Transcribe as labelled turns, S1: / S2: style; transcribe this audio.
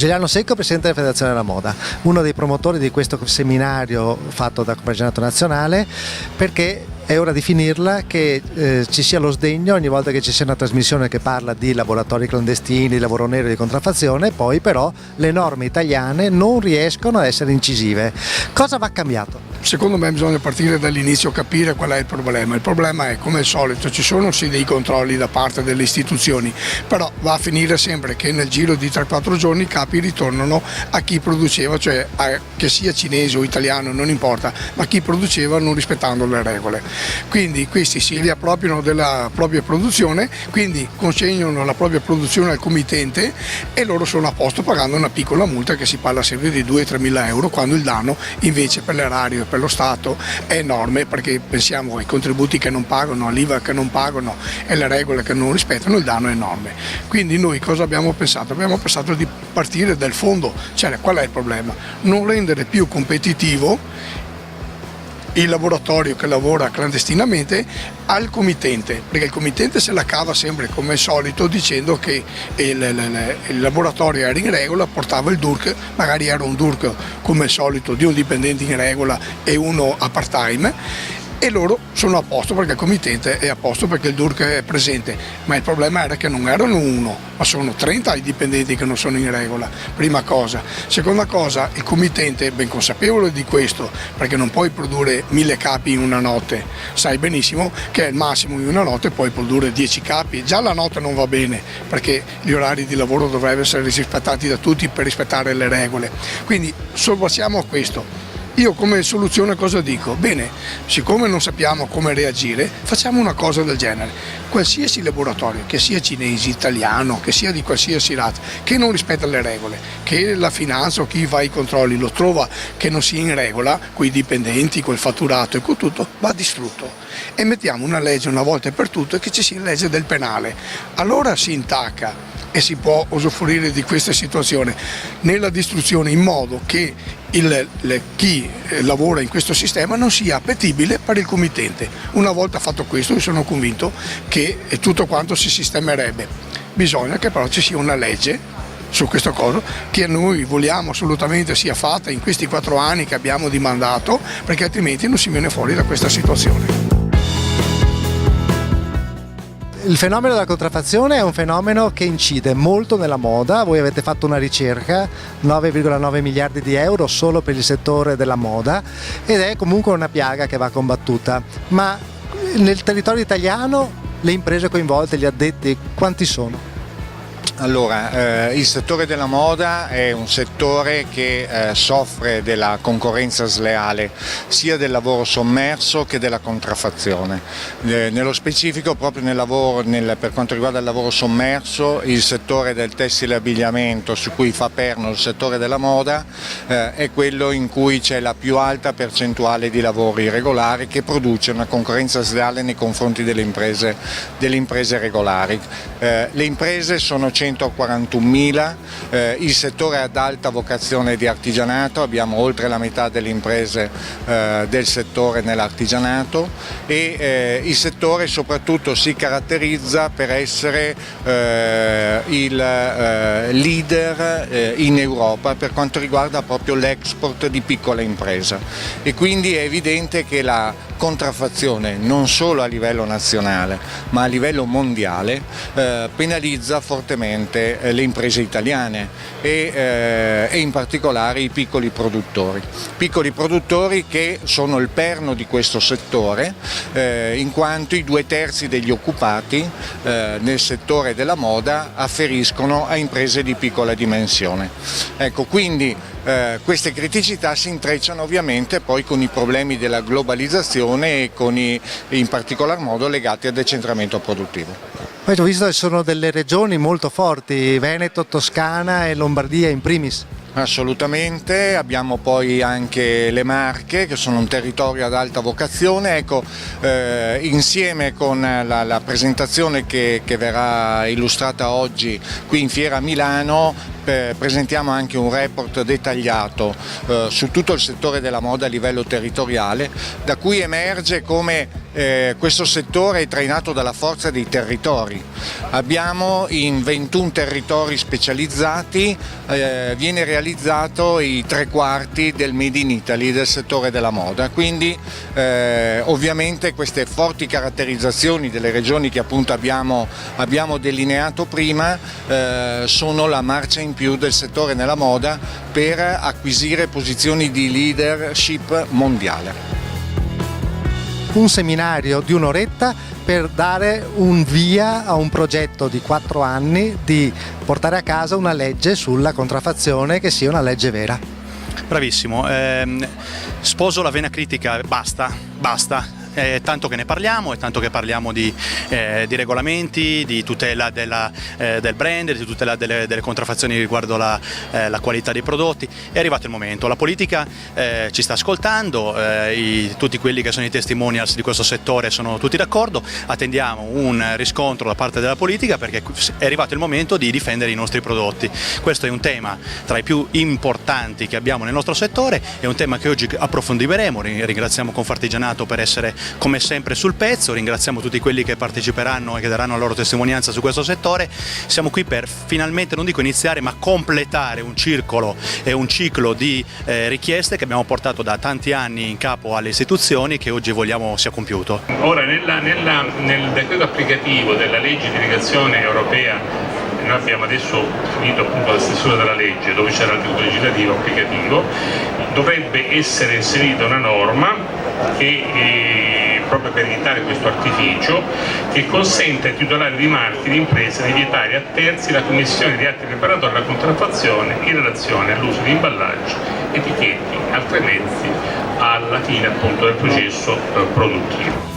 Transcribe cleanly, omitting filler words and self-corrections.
S1: Giuliano Secco, presidente della Federazione della Moda, uno dei promotori di questo seminario fatto da Compaginato Nazionale, perché è ora di finirla, che ci sia lo sdegno ogni volta che ci sia una trasmissione che parla di laboratori clandestini, lavoro nero, di contraffazione, poi però le norme italiane non riescono ad essere incisive. Cosa va cambiato?
S2: Secondo me bisogna partire dall'inizio, capire qual è il problema. Il problema è, come al solito, ci sono sì dei controlli da parte delle istituzioni, però va a finire sempre che nel giro di 3-4 giorni i capi ritornano a chi produceva, cioè che sia cinese o italiano, non importa, ma chi produceva non rispettando le regole. Quindi questi si riappropriano della propria produzione, quindi consegnano la propria produzione al committente e loro sono a posto pagando una piccola multa, che si parla sempre di 2-3 mila euro, quando il danno invece per l'erario e per lo Stato è enorme, perché pensiamo ai contributi che non pagano, all'IVA che non pagano e le regole che non rispettano, il danno è enorme. Quindi noi cosa abbiamo pensato? Abbiamo pensato di partire dal fondo, cioè qual è il problema? Non rendere più competitivo il laboratorio che lavora clandestinamente al committente, perché il committente se la cava sempre come al solito dicendo che il laboratorio era in regola, portava il DURC, magari era un DURC come al solito di un dipendente in regola e uno a part-time, e loro sono a posto perché il committente è a posto perché il DURC è presente, ma il problema era che non erano uno, ma sono 30 i dipendenti che non sono in regola, prima cosa. Seconda cosa, il committente è ben consapevole di questo, perché non puoi produrre 1000 capi in una notte, sai benissimo che al massimo in una notte puoi produrre 10 capi, già la notte non va bene perché gli orari di lavoro dovrebbero essere rispettati da tutti per rispettare le regole, quindi sorpassiamo a questo. Io come soluzione cosa dico? Bene, siccome non sappiamo come reagire, facciamo una cosa del genere. Qualsiasi laboratorio, che sia cinese, italiano, che sia di qualsiasi razza, che non rispetta le regole, che la finanza o chi va ai controlli lo trova che non sia in regola, con i dipendenti, col fatturato e con tutto, va distrutto. E mettiamo una legge una volta per tutte, che ci sia la legge del penale. Allora si intacca e si può usufruire di questa situazione nella distruzione, in modo che chi lavora in questo sistema non sia appetibile per il committente. Una volta fatto questo, io sono convinto che tutto quanto si sistemerebbe. Bisogna che però ci sia una legge su questo cosa, che noi vogliamo assolutamente sia fatta in questi 4 anni che abbiamo di mandato, perché altrimenti non si viene fuori da questa situazione.
S1: Il fenomeno della contraffazione è un fenomeno che incide molto nella moda. Voi avete fatto una ricerca, 9,9 miliardi di euro solo per il settore della moda, ed è comunque una piaga che va combattuta. Ma nel territorio italiano le imprese coinvolte, gli addetti, quanti sono?
S3: Allora, il settore della moda è un settore che soffre della concorrenza sleale sia del lavoro sommerso che della contraffazione. Nello specifico, proprio per quanto riguarda il lavoro sommerso, il settore del tessile e abbigliamento, su cui fa perno il settore della moda, è quello in cui c'è la più alta percentuale di lavori irregolari, che produce una concorrenza sleale nei confronti delle imprese regolari. Le imprese sono 141.000, il settore ad alta vocazione di artigianato, abbiamo oltre la metà delle imprese del settore nell'artigianato, e il settore soprattutto si caratterizza per essere il leader in Europa per quanto riguarda proprio l'export di piccola impresa, e quindi è evidente che la contraffazione non solo a livello nazionale ma a livello mondiale penalizza fortemente le imprese italiane e in particolare i piccoli produttori che sono il perno di questo settore, in quanto i 2/3 degli occupati nel settore della moda afferiscono a imprese di piccola dimensione. Ecco, quindi queste criticità si intrecciano ovviamente poi con i problemi della globalizzazione e con in particolar modo legati al decentramento produttivo.
S1: Poi ho visto che sono delle regioni molto forti, Veneto, Toscana e Lombardia in primis.
S3: Assolutamente, abbiamo poi anche le Marche, che sono un territorio ad alta vocazione. Ecco, insieme con la presentazione che verrà illustrata oggi qui in Fiera a Milano, presentiamo anche un report dettagliato su tutto il settore della moda a livello territoriale, da cui emerge come Questo settore è trainato dalla forza dei territori. Abbiamo in 21 territori specializzati, viene realizzato i 3/4 del Made in Italy del settore della moda, quindi ovviamente queste forti caratterizzazioni delle regioni che appunto abbiamo delineato prima sono la marcia in più del settore nella moda per acquisire posizioni di leadership mondiale.
S1: Un seminario di un'oretta per dare un via a un progetto di 4 anni di portare a casa una legge sulla contraffazione che sia una legge vera.
S4: Bravissimo, sposo la vena critica, basta. È tanto che ne parliamo, è tanto che parliamo di regolamenti, di tutela del brand, di tutela delle contraffazioni riguardo la qualità dei prodotti. È arrivato il momento, la politica ci sta ascoltando, tutti quelli che sono i testimonials di questo settore sono tutti d'accordo, attendiamo un riscontro da parte della politica perché è arrivato il momento di difendere i nostri prodotti. Questo è un tema tra i più importanti che abbiamo nel nostro settore, è un tema che oggi approfondiremo. Ringraziamo Confartigianato per essere come sempre sul pezzo, ringraziamo tutti quelli che parteciperanno e che daranno la loro testimonianza su questo settore. Siamo qui per finalmente, non dico iniziare, ma completare un circolo e un ciclo di richieste che abbiamo portato da tanti anni in capo alle istituzioni, che oggi vogliamo sia compiuto.
S5: Ora nel decreto applicativo della legge di delegazione europea noi abbiamo adesso finito appunto la stesura della legge, dove c'era l'articolo legislativo applicativo, dovrebbe essere inserita una norma che proprio per evitare questo artificio, che consente ai titolari di marchi di imprese di vietare a terzi la commissione di atti preparatori alla contraffazione in relazione all'uso di imballaggi, etichetti, altri mezzi alla fine appunto del processo produttivo.